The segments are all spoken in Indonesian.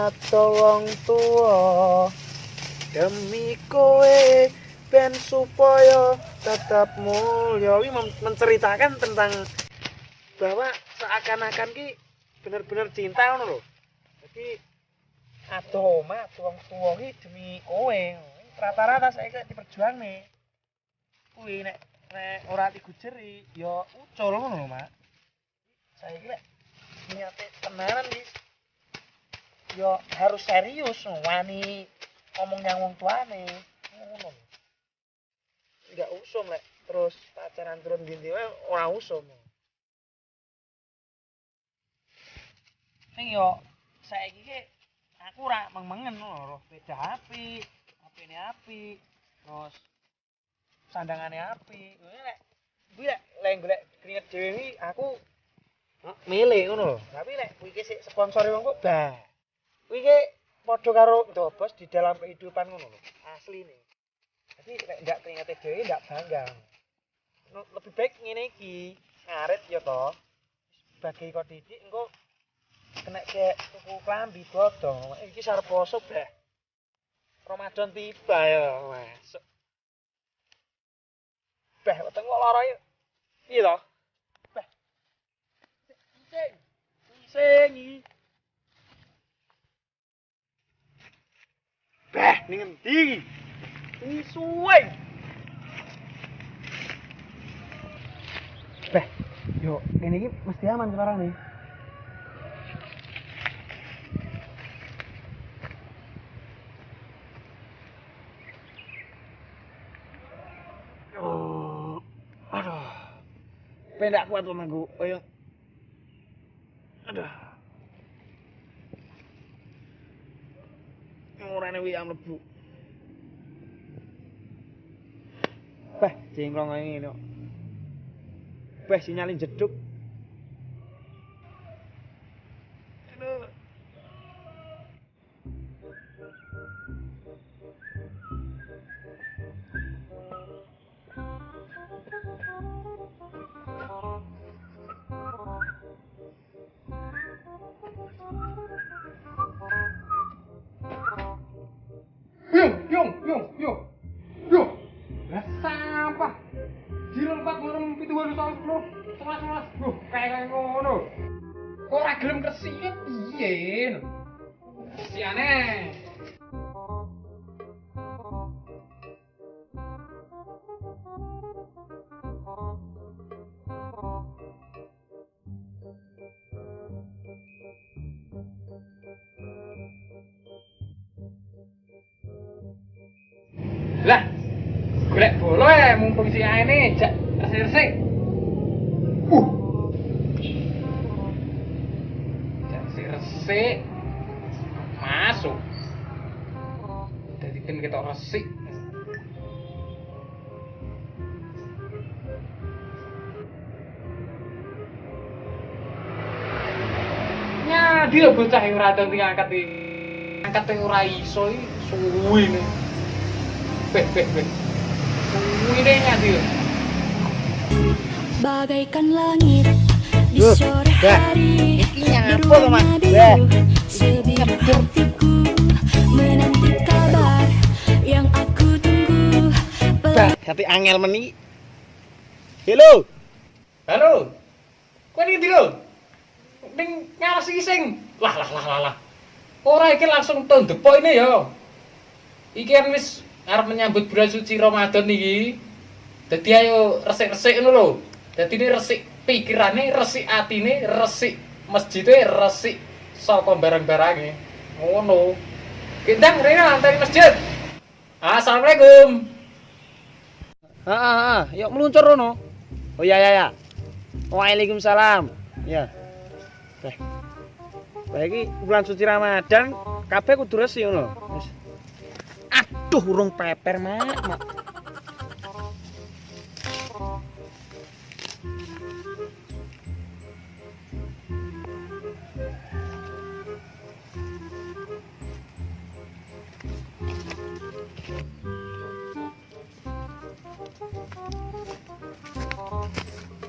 atau wong tua demi kowe ben supaya tetap mulya. Ini menceritakan tentang bahwa seakan-akan ki bener-bener cinta ngono lho. Jadi adoma wong tua ki demi kowe. Rata-rata saiki diperjuangne. Kuwi nek ora digujeri ya ucul ngono lho, Mak. Saiki lek niate tenanan ki ya harus serius wani ngomong yang wong tuane ngono. Enggak usum lek terus pacaran turun dindi wae ora usum. Ning yo saiki ki aku ora mengen lho, beda api, apine api, terus sandangane api. Kuwi lek golek keringet dhewe iki aku milih ngono lho. Tapi lek kuwi sik sponsore wong kok bah. Kuwi ki padha karo ndobos di dalam kehidupan ngono lho. Asline. Jadi lek ndak keringete dhewe ndak bangga. Lebih baik ngene iki, ngarit ya to. Sebagai kok didik engko kena kek tuku klambi bodong. Iki sarep poso bah. Ramadan tiba ya, Mas. Bah, weteng kok lara ya. Piye to? Bah. Sing iki. Bah, ning endi? Ini suwe. Bah, yo kene iki mesti aman sekarang nih. Oh, aduh. Pendak kuat temanku. Ayo. Aduh. Ngurane wi am lebu. Bah, jengklong ae ngene kok. Bah, sinyalin jeduk. Aduh. Yung. Lah sampah. Direl 4 merem 7 selas. Kayak ngono. Kok ora gelem resike piye? Siane. Lah, golek bola ya mumpung si Aene jak resik-resik. Jak resik. Masuk. Dadi kan ketok resik. Nya, dia bocah yang ora tau ngangkat ora iso iki suwi ne. Beh. Suwi ne nyadi. Bagaikan langit di sore hari. Iki yang apa to, Mas? Beh. Sedih hatiku menanti kabar yang aku tunggu. Bah, hati angel meni. Halo. Kowe iki ndi lho? Ning ngaras iki sing lah. Ora iki langsung ton depo ini ya. Iki kan wis arep menyambut bulan suci Ramadan iki. Dadi ayo resik-resik ngono lho. Dadi ini resik pikirane, resik atine, resik masjide, resik saka barang-barange. Ngono. Gendang rene lantai masjid. Assalamualaikum. Yuk meluncur rono. Oh ya. Waalaikumsalam. Ya. Iki bulan suci Ramadan, kabeh kudu resik ngono. Wis. Aduh, urung peper, Mak.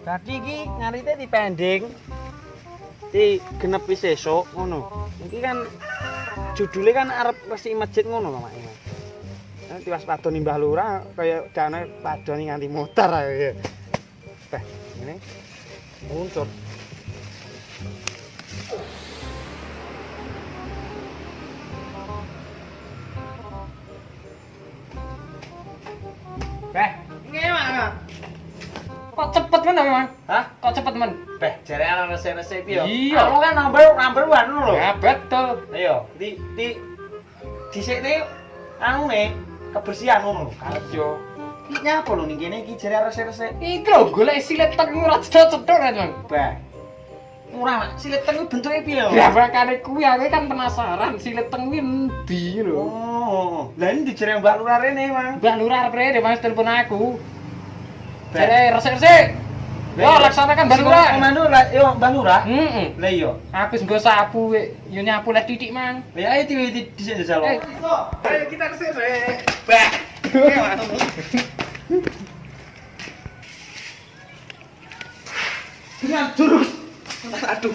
Tadi iki ngarite dipending. Di genepi sesuk ngono. Iki kan judulnya kan arep resi masjid ngono lho, Mak. Nanti pas padoni Mbah Lurah kaya dane padoni nganti motor ae. Teh, ngene. Muncul. Beh, ngene Mak. Kok cepet men Mang? Hah? Kok cepet men? Beh, jare ana rese-rese piye? Iya. Aku kan number 1 lho. Ya betul. Ayo, di dhisikne anune kebersihan ngono lho. Iya. Iki nyapa lho ning kene iki jare rese-rese. Iki lho golek silet teng ora cedhok-cedhok kan, Mang. Bah. Ora, Mak, silet teng bentuke piye lho? Ya makane kuwi aku kan penasaran silet teng kuwi endi lho. Oh, lah ini dijere Mbak Lurah rene, Mang. Mbak Lurah arep rene Mas telepon aku. Jare resik-resik. Yo laksanakan Mbak Lurah. Komando yo Mbak Lurah. Heeh. Lah iya. Habis nggo sapu yo nyapu lek titik, Mang. Ya ayo dhisik jajal. Eh. Ayo kita resik-resik. Bah. Dengan jurus. Aduh.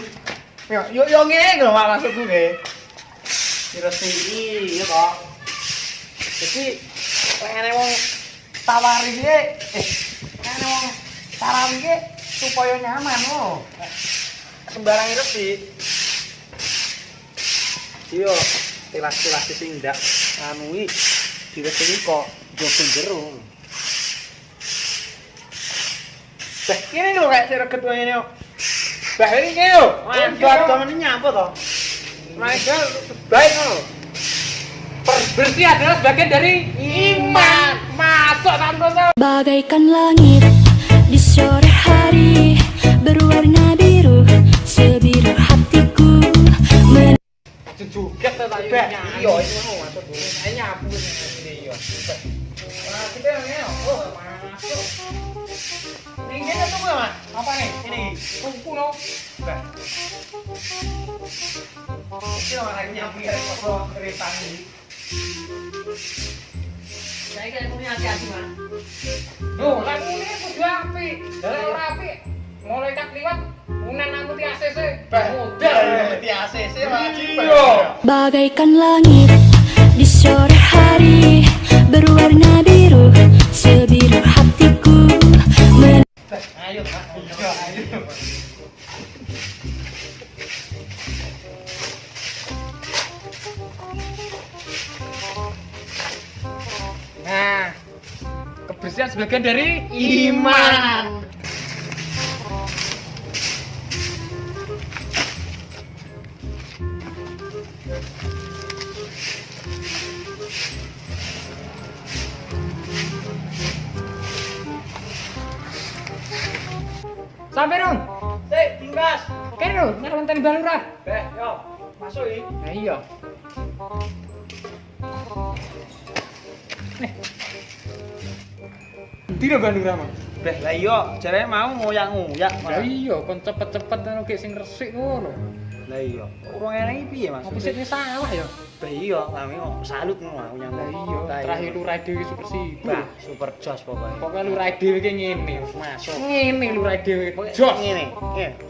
Yo ngene lho Mak maksudku nggih. Diresiki ya kok. Jadi pengen wong tawari iki pengen wong tarawih iki supaya nyaman lho. Sembarang resik. Yo tilas-tilas sing ndak anui diresiki kok jogo jero. Bah, ini lho kayak sireget wae ini. Bah, ini yo. Waduh, ini nyapa to? Mereka baik lho. Bersih adalah bagian dari iman. Masuk tanpa Bagaikan langit di sore hari berwarna biru, sebiru hatiku juga tadi. Bah, iya ini mau masuk dulu. Saya nyapu ini yo. Nah, kita ini oh masuk. Ini tuh Mas. Apa nih? Ini kumpul loh. Bah. Ini orang nyapu ya kok kereta ini. Saya kayak punya hati-hati Mas. Loh, lagu ini kan kudu apik. Dari ora apik. Mulai kat liwat unen aku di ACC. Model Di ACC lagi. bagaikan langit di sore hari berwarna biru, sebiru hatiku Ayo, Mas. Ayo. Nah, kebersihan sebagian dari iman. Sampai dong. Sik, tinggas. Kene lho, nek wonten Mbak Lurah. Beh, yo. Masuk iki. Nah iya. Nih. Endi lho Mbak Lurah, Mas? Beh, lah iya, jarene mau ngoyak-ngoyak. Lah iya, kon cepet-cepet ngono ki sing resik ngono. Lah iya. Urung enak iki piye, Mas? Apa sih ini salah ya? Bah iya, kami kok salut ngono aku nyambut. Lah iya, terakhir Lurah dhewe super sibuk. Bah, super jos pokoknya. Pokoknya Lurah dhewe ki ngene, Masuk. ngene Lurah dhewe. Pokoknya Jos ngene.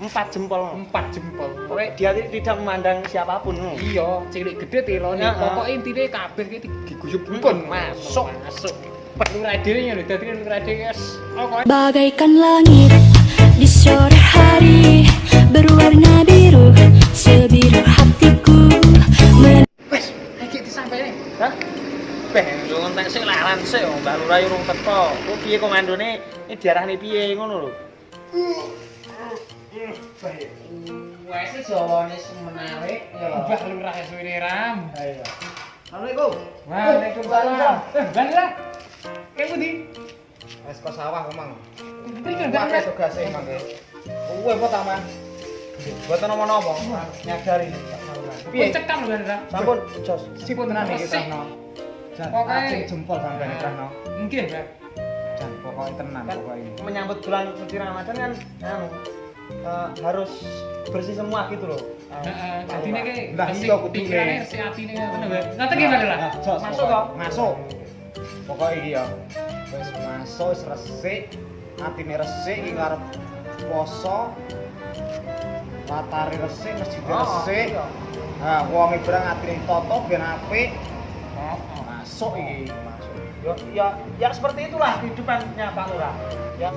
4 jempol. 4 jempol. Pokoknya dia tidak memandang siapapun. Iya, cilik gede telone. Heeh. Pokoknya intine kabeh ki diguyub pun masuk. Masuk. Lurah dhewe ngene, dadi Lurah dhewe wis pokoke bagaikan langit di sore hari berwarna biru, sebiru hatiku wis iki disampaikan. Hah? Beh, yo ngentek sik laran sik wong Mbak Lurah urung teko. Ku piye komandone ini diarahne piye ngono lho. Wes jawane semenawe ya. Mbah Lurah suwene ram. Ayo. Assalamualaikum. Waalaikumsalam. Mbah Lurah. Kayak pundi? Wes kok sawah kemang. Iki Mbah Pakai Lurah. tugase mangke. Kuwe apa taman? Boten napa-napa. Nyadari. Piye cekam Mbah Lurah? Sampun jos. Sipun tenan iki Resik. Trahno. Jan Pokoke- acing jempol sampeyan Trahno. Mungkin, Mbah. Jan pokoke tenan Kan pokoke. menyambut bulan suci Ramadan kan anu harus bersih semua gitu loh. Heeh, dadine ki Lah iya kudune. pikirane resik atine ngono Mbah. Ngoten ki Mbah Lurah. Nah, jos, Masuk pokoke. kok. Masuk. Pokoke iki ya. Wis masuk wis resik. Atine resik iki karep poso. Latare resik, masjid resik. Iya. Nah, wong ibrang atine toto ben apik. Masuk iki. Ya seperti itulah kehidupannya Pak Lurah. Ya,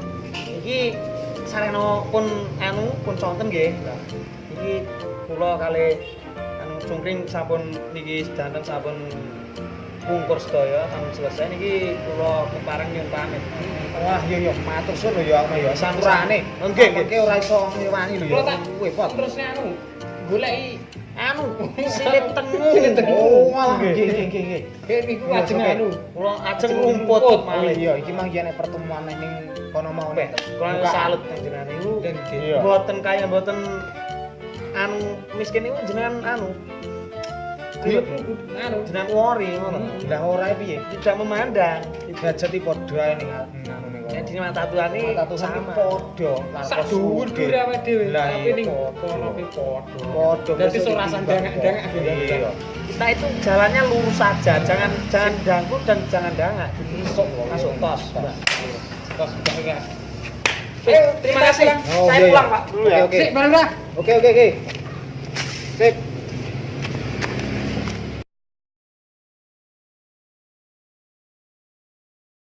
iki sarena pun pun sonten nggih. Nah, iki kula kali cungkring sampun niki sedanten sampun pungkur sedaya sampun selesai niki kula kepareng nyuwun pamit. Wah, yo matur suwun lho ya ana ya sampurane. Nggih, nggih. Iki ora iso ngiwangi lho ya. Kula tak Repot. terus goleki Silit tengu. Oh, malah nggih. kayak niku Iya, ajeng oke. kula Ajeng rumput Oh malih. iya, iki mah yen pertemuan ning kono mau nek. Kula salut panjenengan niku. Iya. Mboten kaya mboten miskin niku jenengan jenengan wori ngono. Lah ora piye? Tidak memandang. Derajat iki padha ae ning anu ning kono. Nek dina tatuane Tatu sama. padha. sak dhuwur-dhuwure awake dhewe Lah, tapi iya, ning padha. kono ki padha Padha. dadi ora sandang-dangak Iya. Kita itu jalannya lurus saja, jangan dangkul dan jangan dangak. Masuk tos. Tos enggak. Terima kasih. Oh, Saya iya, pulang, iya. Pak, dulu ya. Oke. Sik, bareng dah. Oke. Sip.